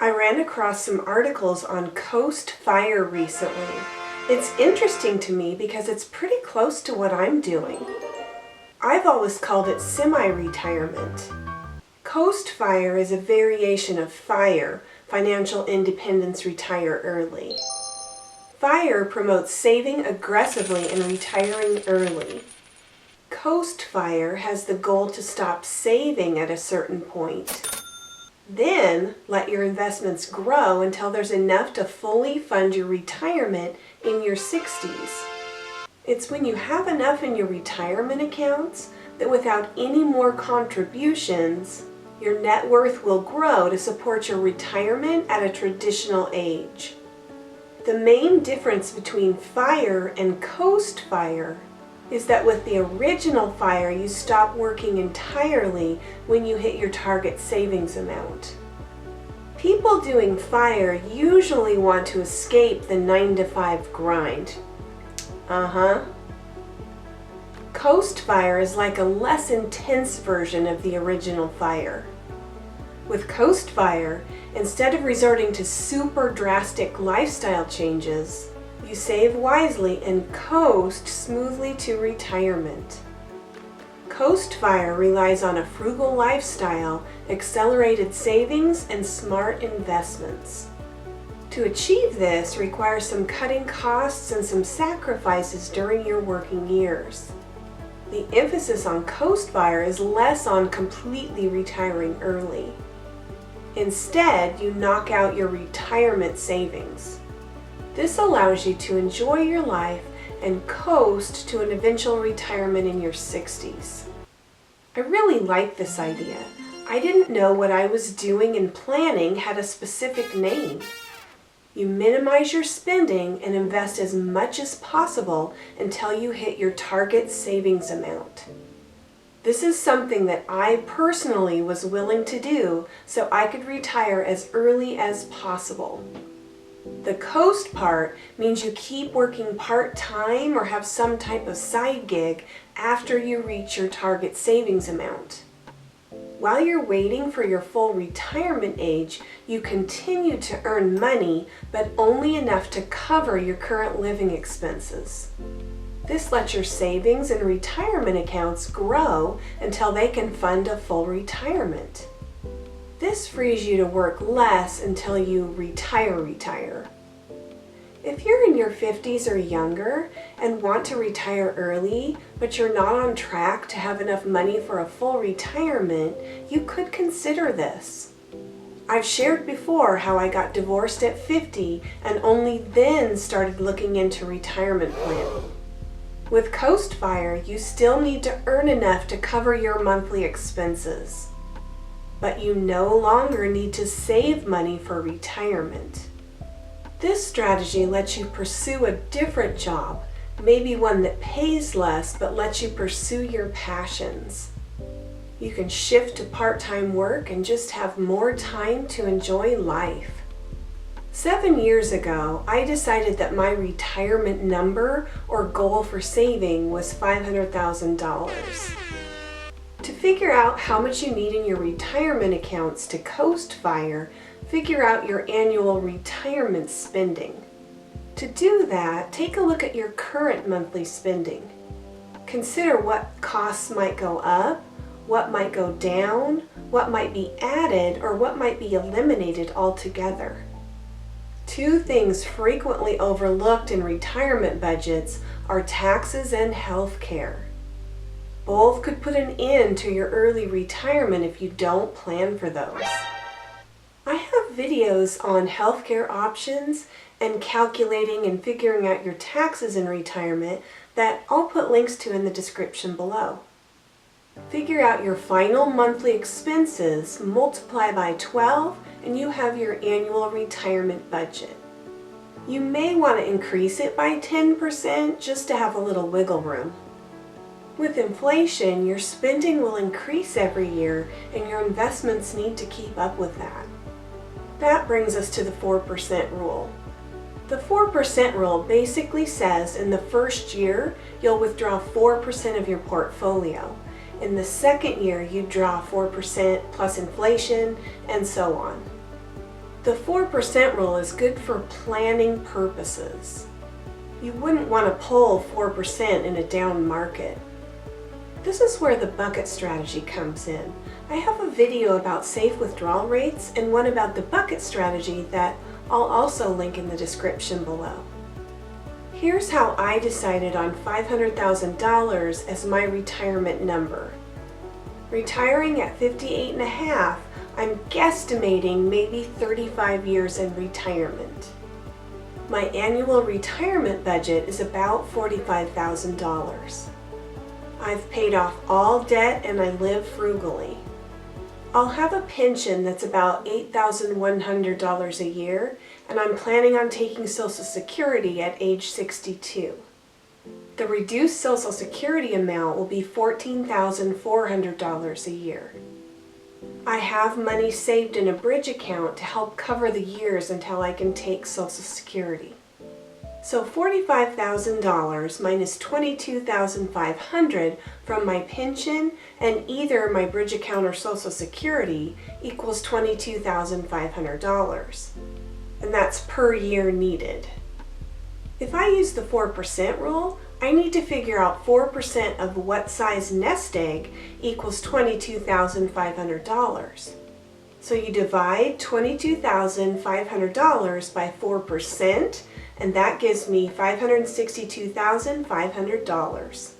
I ran across some articles on coast fire recently. It's interesting to me because it's pretty close to what I'm doing. I've always called it semi-retirement. Coast fire is a variation of FIRE, financial independence, retire early. FIRE promotes saving aggressively and retiring early. Coast fire has the goal to stop saving at a certain point. Then let your investments grow until there's enough to fully fund your retirement in your 60s. It's when you have enough in your retirement accounts that without any more contributions, your net worth will grow to support your retirement at a traditional age. The main difference between FIRE and coast fire is that with the original FIRE, you stop working entirely when you hit your target savings amount. People doing FIRE usually want to escape the 9-to-5 grind. Coast fire is like a less intense version of the original FIRE. With coast fire, instead of resorting to super drastic lifestyle changes, you save wisely and coast smoothly to retirement. Coast fire relies on a frugal lifestyle, accelerated savings, and smart investments. To achieve this requires some cutting costs and some sacrifices during your working years. The emphasis on coast fire is less on completely retiring early. Instead, you knock out your retirement savings. This allows you to enjoy your life and coast to an eventual retirement in your 60s. I really like this idea. I didn't know what I was doing and planning had a specific name. You minimize your spending and invest as much as possible until you hit your target savings amount. This is something that I personally was willing to do so I could retire as early as possible. The coast part means you keep working part-time or have some type of side gig after you reach your target savings amount. While you're waiting for your full retirement age, you continue to earn money, but only enough to cover your current living expenses. This lets your savings and retirement accounts grow until they can fund a full retirement. This frees you to work less until you retire. If you're in your 50s or younger and want to retire early, but you're not on track to have enough money for a full retirement, you could consider this. I've shared before how I got divorced at 50 and only then started looking into retirement planning. With coast fire, you still need to earn enough to cover your monthly expenses. But you no longer need to save money for retirement. This strategy lets you pursue a different job, maybe one that pays less but lets you pursue your passions. You can shift to part-time work and just have more time to enjoy life. 7 years ago, I decided that my retirement number or goal for saving was $500,000. To figure out how much you need in your retirement accounts to coast fire, figure out your annual retirement spending. To do that, take a look at your current monthly spending. Consider what costs might go up, what might go down, what might be added, or what might be eliminated altogether. Two things frequently overlooked in retirement budgets are taxes and health care. Both could put an end to your early retirement if you don't plan for those. I have videos on healthcare options and calculating and figuring out your taxes in retirement that I'll put links to in the description below. Figure out your final monthly expenses, multiply by 12, and you have your annual retirement budget. You may want to increase it by 10% just to have a little wiggle room. With inflation, your spending will increase every year and your investments need to keep up with that. That brings us to the 4% rule. The 4% rule basically says in the first year, you'll withdraw 4% of your portfolio. In the second year, you draw 4% plus inflation, and so on. The 4% rule is good for planning purposes. You wouldn't want to pull 4% in a down market. This is where the bucket strategy comes in. I have a video about safe withdrawal rates and one about the bucket strategy that I'll also link in the description below. Here's how I decided on $500,000 as my retirement number. Retiring at 58 and a half, I'm guesstimating maybe 35 years in retirement. My annual retirement budget is about $45,000. I've paid off all debt and I live frugally. I'll have a pension that's about $8,100 a year, and I'm planning on taking Social Security at age 62. The reduced Social Security amount will be $14,400 a year. I have money saved in a bridge account to help cover the years until I can take Social Security. So $45,000 minus $22,500 from my pension and either my bridge account or Social Security equals $22,500. And that's per year needed. If I use the 4% rule, I need to figure out 4% of what size nest egg equals $22,500. So you divide $22,500 by 4%, and that gives me $562,500.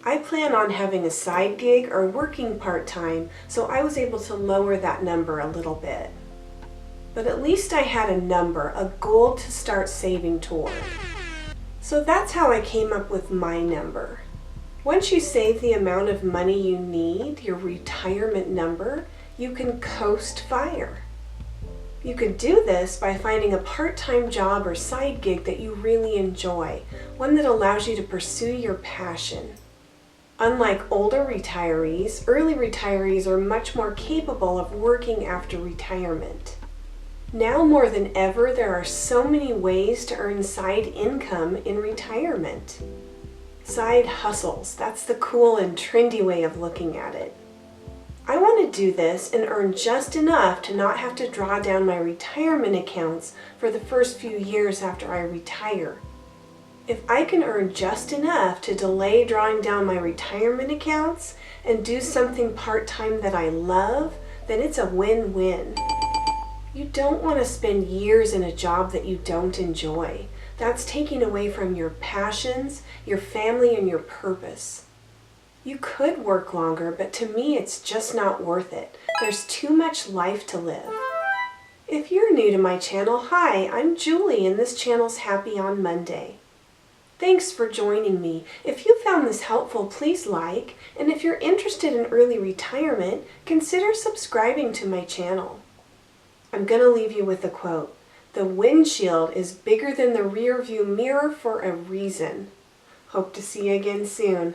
I plan on having a side gig or working part-time, so I was able to lower that number a little bit. But at least I had a number, a goal to start saving toward. So that's how I came up with my number. Once you save the amount of money you need, your retirement number, you can coast fire. You could do this by finding a part-time job or side gig that you really enjoy, one that allows you to pursue your passion. Unlike older retirees, early retirees are much more capable of working after retirement. Now more than ever, there are so many ways to earn side income in retirement. Side hustles, that's the cool and trendy way of looking at it. I want to do this and earn just enough to not have to draw down my retirement accounts for the first few years after I retire. If I can earn just enough to delay drawing down my retirement accounts and do something part-time that I love, then it's a win-win. You don't want to spend years in a job that you don't enjoy. That's taking away from your passions, your family, and your purpose. You could work longer, but to me it's just not worth it. There's too much life to live. If you're new to my channel, hi, I'm Julie and this channel's Happy on Monday. Thanks for joining me. If you found this helpful, please like, and if you're interested in early retirement, consider subscribing to my channel. I'm going to leave you with a quote. The windshield is bigger than the rear view mirror for a reason. Hope to see you again soon.